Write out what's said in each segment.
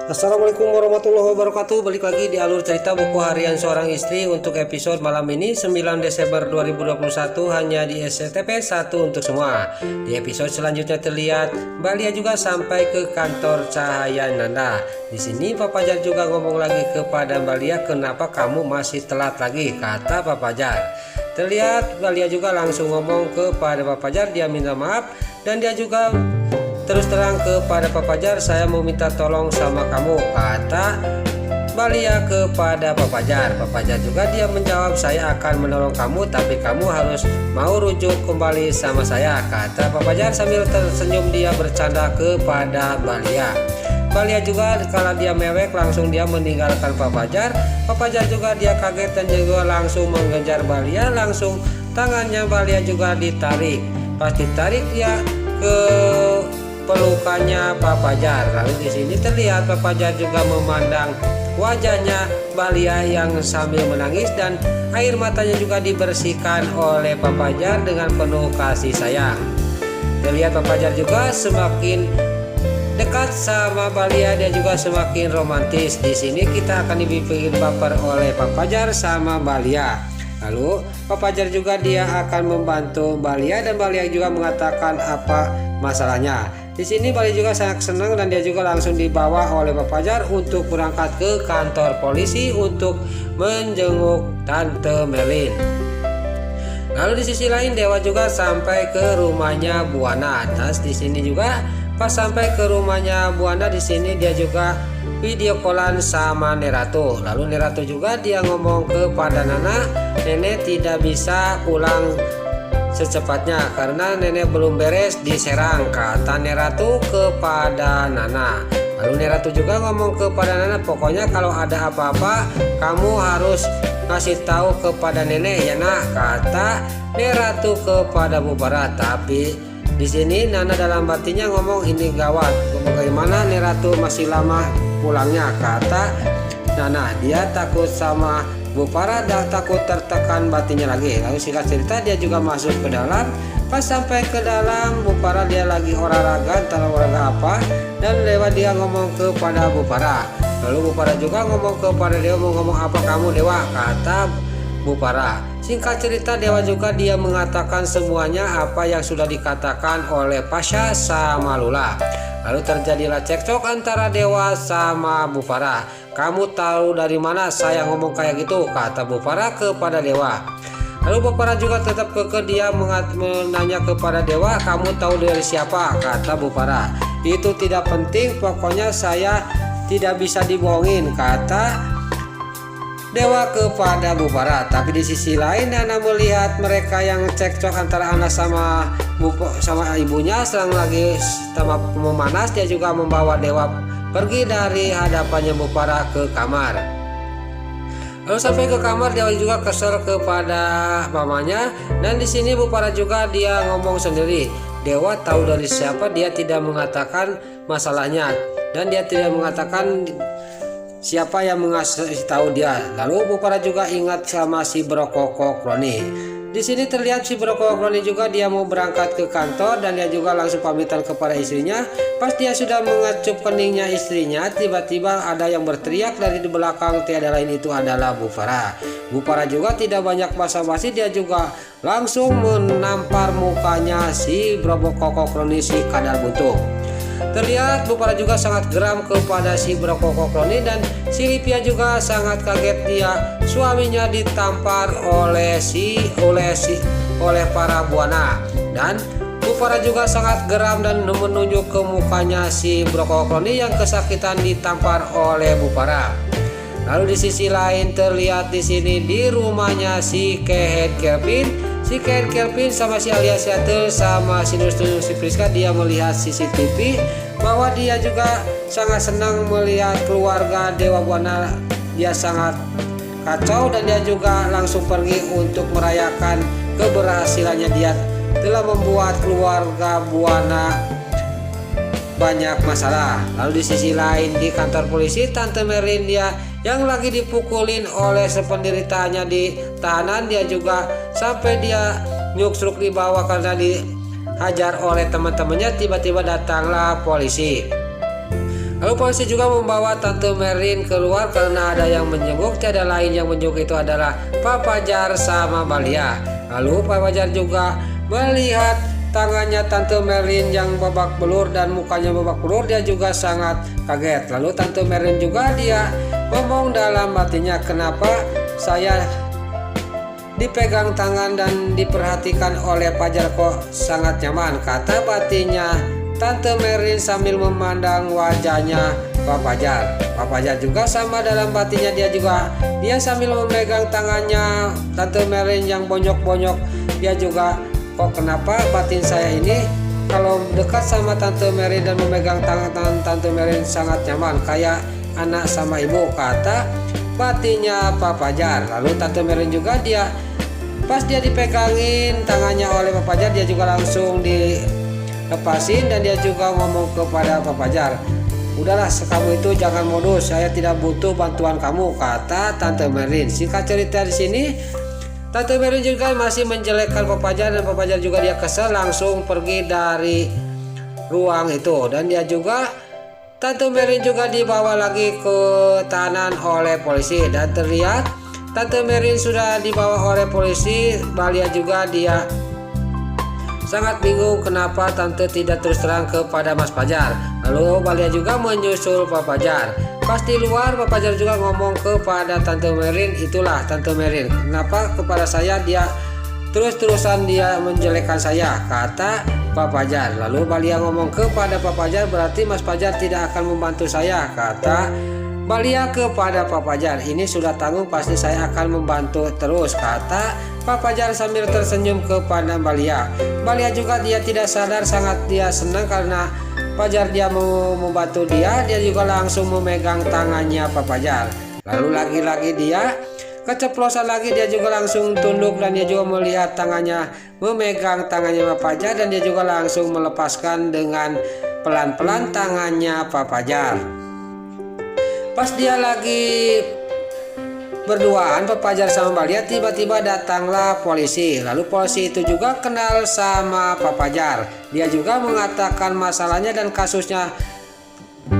Assalamualaikum warahmatullahi wabarakatuh. Balik lagi di alur cerita buku harian seorang istri untuk episode malam ini 9 Desember 2021 hanya di SCTP 1 untuk semua. Di episode selanjutnya terlihat Mbak Lia juga sampai ke kantor Cahaya Nanda. Di sini Pak Fajar juga ngomong lagi kepada Mbak Lia, "Kenapa kamu masih telat lagi?" kata Pak Fajar. Terlihat Mbak Lia juga langsung ngomong kepada Pak Fajar, dia minta maaf dan dia juga terus terang kepada Pak Fajar, "Saya mau minta tolong sama kamu," kata Mbak Lia kepada Pak Fajar. Pak Fajar juga dia menjawab, "Saya akan menolong kamu, tapi kamu harus mau rujuk kembali sama saya," kata Pak Fajar sambil tersenyum dia bercanda kepada Mbak Lia. Mbak Lia juga kalau dia mewek langsung dia meninggalkan Pak Fajar. Pak Fajar juga dia kaget dan juga langsung mengejar Mbak Lia, langsung tangannya Mbak Lia juga ditarik. Pas ditarik dia ke pelukannya Pak Fajar. Lalu di sini terlihat Pak Fajar juga memandang wajahnya Mbak Lia yang sambil menangis dan air matanya juga dibersihkan oleh Pak Fajar dengan penuh kasih sayang. Terlihat Pak Fajar juga semakin dekat sama Mbak Lia, dia juga semakin romantis. Di sini kita akan dibikin baper oleh Pak Fajar sama Mbak Lia. Lalu Pak Fajar juga dia akan membantu Mbak Lia dan Mbak Lia juga mengatakan apa masalahnya. Di sini Mbak Lia juga sangat senang dan dia juga langsung dibawa oleh Pak Fajar untuk berangkat ke kantor polisi untuk menjenguk Tante Melin. Lalu di sisi lain Dewa juga sampai ke rumahnya Buana. Terus di sini juga pas sampai ke rumahnya Buana, di sini dia juga video callan sama Neratu. Lalu Neratu juga dia ngomong kepada Nana, "Nenek tidak bisa pulang secepatnya karena nenek belum beres diserang," kata Neratu kepada Nana. Lalu Neratu juga ngomong kepada Nana, "Pokoknya kalau ada apa-apa kamu harus ngasih tahu kepada nenek ya nak," kata Neratu kepada Bubara. Tapi di sini Nana dalam batinnya ngomong, "Ini gawat, bagaimana Neratu masih lama pulangnya," kata Nana. Dia takut sama Bu Farah dan takut tertekan batinnya lagi. Lalu singkat cerita dia juga masuk ke dalam. Pas sampai ke dalam Bu Farah dia lagi olahraga, entah olahraga apa, dan lewat dia ngomong kepada Bu Farah. Lalu Bu Farah juga ngomong kepada Dewa, "Mau ngomong apa kamu Dewa?" kata Bu Farah. Singkat cerita Dewa juga dia mengatakan semuanya apa yang sudah dikatakan oleh Pasha sama Lula. Lalu terjadilah cekcok antara Dewa sama Bu Farah. "Kamu tahu dari mana saya ngomong kayak gitu?" kata Bu Farah kepada Dewa. Lalu Bu Farah juga tetap kekeh dia menanya kepada Dewa, "Kamu tahu dari siapa?" kata Bu Farah. "Itu tidak penting, pokoknya saya tidak bisa dibohongin," kata Dewa kepada Bu Farah. Tapi di sisi lain Nana melihat mereka yang cekcok antara anak sama ibunya sedang lagi sama memanas, dia juga membawa Dewa pergi dari hadapannya Bu Farah ke kamar. Lalu sampai ke kamar Dewa juga kesel kepada mamanya dan di sini Bu Farah juga dia ngomong sendiri. Dewa tahu dari siapa, dia tidak mengatakan masalahnya dan dia tidak mengatakan siapa yang mengasih tahu dia. Lalu Bu Farah juga ingat sama si Brokoko Kroni. Di sini terlihat si Brokoko Kroni juga dia mau berangkat ke kantor dan dia juga langsung pamitan kepada istrinya. Pas dia sudah mengecup keningnya istrinya, tiba-tiba ada yang berteriak dari di belakang, tiada lain itu adalah Bu Farah. Bu Farah juga tidak banyak basa-basi, dia juga langsung menampar mukanya si Brokoko Kroni, si kadal buntung. Terlihat Bu Farah juga sangat geram kepada si Brokoko Kroni dan si Lipia juga sangat kaget dia suaminya ditampar oleh para Buana. Dan Bu Farah juga sangat geram dan menunjuk ke mukanya si Brokoko Kroni yang kesakitan ditampar oleh Bu Farah. Lalu di sisi lain terlihat di sini di rumahnya si Kehet Kelvin. Si Ken Kelvin sama si Alia Seattle sama si Nustus si Priska dia melihat CCTV bahwa dia juga sangat senang melihat keluarga Dewa Buana. Dia sangat kacau dan dia juga langsung pergi untuk merayakan keberhasilannya. Dia telah membuat keluarga Buana banyak masalah. Lalu di sisi lain di kantor polisi Tante Merlin dia yang lagi dipukulin oleh sependeritanya di tahanan, dia juga sampai dia nyuksruk di bawah karena dihajar oleh teman-temannya. Tiba-tiba datanglah polisi. Lalu polisi juga membawa Tante Merlin keluar karena ada yang menjenguk. Tiada lain yang menjenguk itu adalah Pak Fajar sama Balia. Lalu Pak Fajar juga melihat tangannya Tante Merlin yang babak belur dan mukanya babak belur. Dia juga sangat kaget. Lalu Tante Merlin juga dia ngomong dalam hatinya, kenapa saya dipegang tangan dan diperhatikan oleh Fajar kok sangat nyaman, kata batinnya Tante Merlin sambil memandang wajahnya Pak Fajar. Pak Fajar juga sama dalam batinnya, dia sambil memegang tangannya Tante Merlin yang bonyok-bonyok. Dia juga, kok kenapa batin saya ini kalau dekat sama Tante Merlin dan memegang tangan Tante Merlin sangat nyaman, kayak anak sama ibu, kata batinnya Pak Fajar. Lalu Tante Merlin juga pas dia dipegangin tangannya oleh Pak Fajar, dia juga langsung dilepasin dan dia juga ngomong kepada Pak Fajar, udahlah kamu itu jangan modus, saya tidak butuh bantuan kamu, kata Tante Merlin. Singkat cerita di sini Tante Merlin juga masih menjelekkan Pak Fajar dan Pak Fajar juga dia kesal langsung pergi dari ruang itu, dan Tante Merlin juga dibawa lagi ke tahanan oleh polisi dan terlihat Tante Merlin sudah dibawa oleh polisi. Balia juga dia sangat bingung kenapa Tante tidak terus terang kepada Mas Fajar. Lalu Balia juga menyusul Pak Fajar. Pas di luar Pak Fajar juga ngomong kepada Tante Merlin, itulah Tante Merlin, kenapa kepada saya dia terus-terusan dia menjelekkan saya, kata Pak Fajar. Lalu Balia ngomong kepada Pak Fajar, berarti Mas Fajar tidak akan membantu saya, kata Balia kepada Pak Fajar. Ini sudah tanggung, pasti saya akan membantu terus, kata Pak Fajar sambil tersenyum kepada Balia. Balia juga dia tidak sadar, sangat dia senang karena Fajar dia mau membantu dia juga langsung memegang tangannya Pak Fajar. Lalu lagi-lagi dia keceplosan lagi, dia juga langsung tunduk dan dia juga melihat tangannya memegang tangannya Pak Fajar dan dia juga langsung melepaskan dengan pelan-pelan tangannya Pak Fajar. Pas dia lagi berduaan Pak Fajar sama Balia, tiba-tiba datanglah polisi. Lalu polisi itu juga kenal sama Pak Fajar. Dia juga mengatakan masalahnya dan kasusnya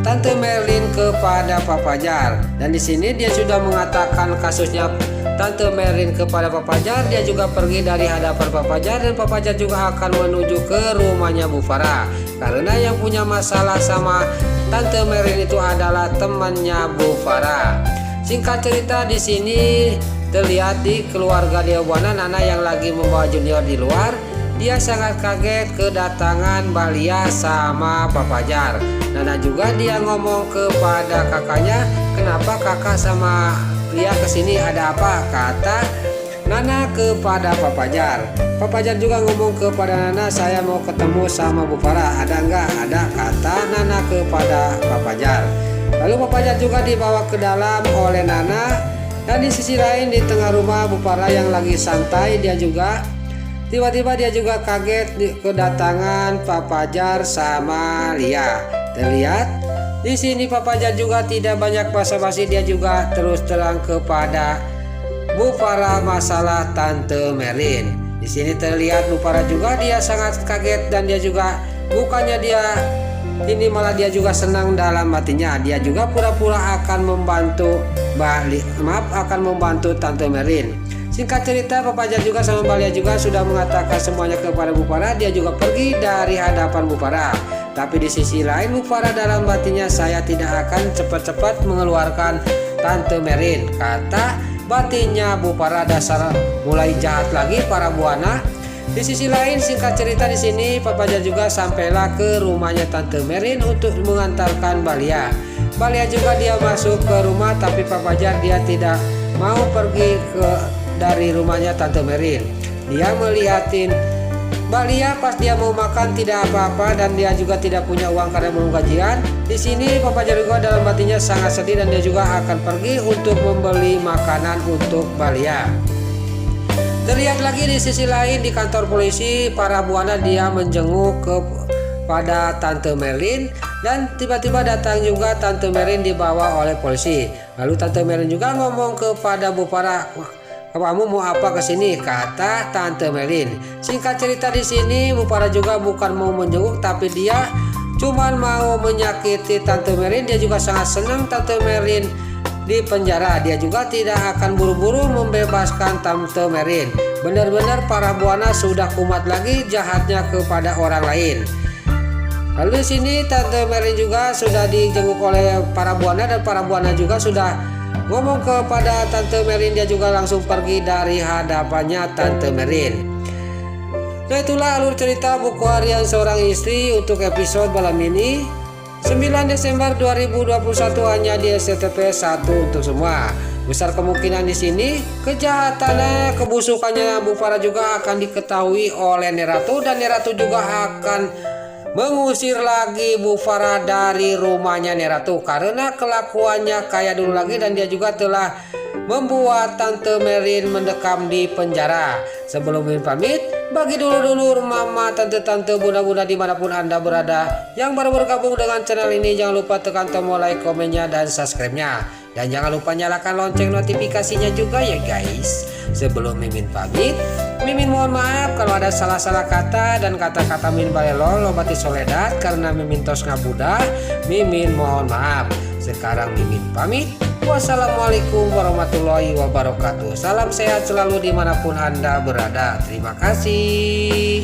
Tante Merlin kepada Pak Fajar. Dan di sini dia sudah mengatakan kasusnya Tante Merlin kepada Pak Fajar. Dia juga pergi dari hadapan Pak Fajar dan Pak Fajar juga akan menuju ke rumahnya Bu Farah. Karena yang punya masalah sama Tante Merlin itu adalah temannya Bu Farah. Singkat cerita di sini terlihat di keluarga Deobana, Nana yang lagi membawa Junior di luar. Dia sangat kaget kedatangan Balia sama Pak Fajar. Nana juga dia ngomong kepada kakaknya, kenapa kakak sama Lia kesini, ada apa, kata Nana kepada Pak Fajar. Pak Fajar juga ngomong kepada Nana, saya mau ketemu sama Bu Farah, ada enggak? Ada, kata Nana kepada Pak Fajar. Lalu Pak Fajar juga dibawa ke dalam oleh Nana, dan di sisi lain di tengah rumah Bu Farah yang lagi santai, tiba-tiba dia juga kaget kedatangan Pak Fajar sama Lia. Terlihat di sini Pak Fajar juga tidak banyak basa-basi, dia juga terus terang kepada Bu Farah masalah Tante Merlin. Di sini terlihat Bu Farah juga dia sangat kaget dan dia juga bukannya dia ini malah dia juga senang dalam hatinya. Dia juga pura-pura akan membantu Tante Merlin. Singkat cerita Pak Fajar juga sama Balia juga sudah mengatakan semuanya kepada Bu Farah. Dia juga pergi dari hadapan Bu Farah. Tapi di sisi lain Bu Farah dalam hatinya, saya tidak akan cepat-cepat mengeluarkan Tante Merlin, kata batinnya Bu Farah. Dasar mulai jahat lagi para buana. Di sisi lain singkat cerita di sini Pak Fajar juga sampailah ke rumahnya Tante Merlin untuk mengantarkan Balia. Balia juga dia masuk ke rumah, tapi Pak Fajar dia tidak mau pergi dari rumahnya Tante Merlin. Dia melihatin Balia pas dia mau makan tidak apa-apa dan dia juga tidak punya uang karena belum gajian. Di sini Pak Fajar juga dalam hatinya sangat sedih dan dia juga akan pergi untuk membeli makanan untuk Balia. Terlihat lagi di sisi lain di kantor polisi, para buana dia menjenguk kepada Tante Merlin dan tiba-tiba datang juga Tante Merlin dibawa oleh polisi. Lalu Tante Merlin juga ngomong kepada Bu Farah, kamu mau apa kesini, kata Tante Merlin. Singkat cerita di sini Bu Farah juga bukan mau menjenguk, tapi dia cuman mau menyakiti Tante Merin. Dia juga sangat senang Tante Merin di penjara. Dia juga tidak akan buru-buru membebaskan Tante Merin. Benar-benar para buana sudah kumat lagi jahatnya kepada orang lain. Lalu di sini Tante Merin juga sudah dijenguk oleh para buana, dan para buana juga sudah ngomong kepada Tante Merin. Dia juga langsung pergi dari hadapannya Tante Merin. Nah, itulah alur cerita buku harian seorang istri untuk episode malam ini 9 Desember 2021 hanya di SCTP 1 untuk semua. Besar kemungkinan di sini kejahatannya, kebusukannya Bu Farah juga akan diketahui oleh Neratu, dan Neratu juga akan mengusir lagi Bu Farah dari rumahnya Neratu karena kelakuannya kayak dulu lagi, dan dia juga telah membuat Tante Merin mendekam di penjara. Sebelum Mimin pamit, bagi dulur-dulur, mama, tante-tante, bunda-bunda dimanapun Anda berada yang baru bergabung dengan channel ini, jangan lupa tekan tombol like, komennya, dan subscribe-nya. Dan jangan lupa nyalakan lonceng notifikasinya juga ya guys. Sebelum Mimin pamit, Mimin mohon maaf kalau ada salah-salah kata dan kata-kata Mimin balelo lobati soledad karena Mimin tos ngabudah. Mimin mohon maaf. Sekarang Mimin pamit. Wassalamualaikum warahmatullahi wabarakatuh. Salam sehat selalu dimanapun Anda berada. Terima kasih.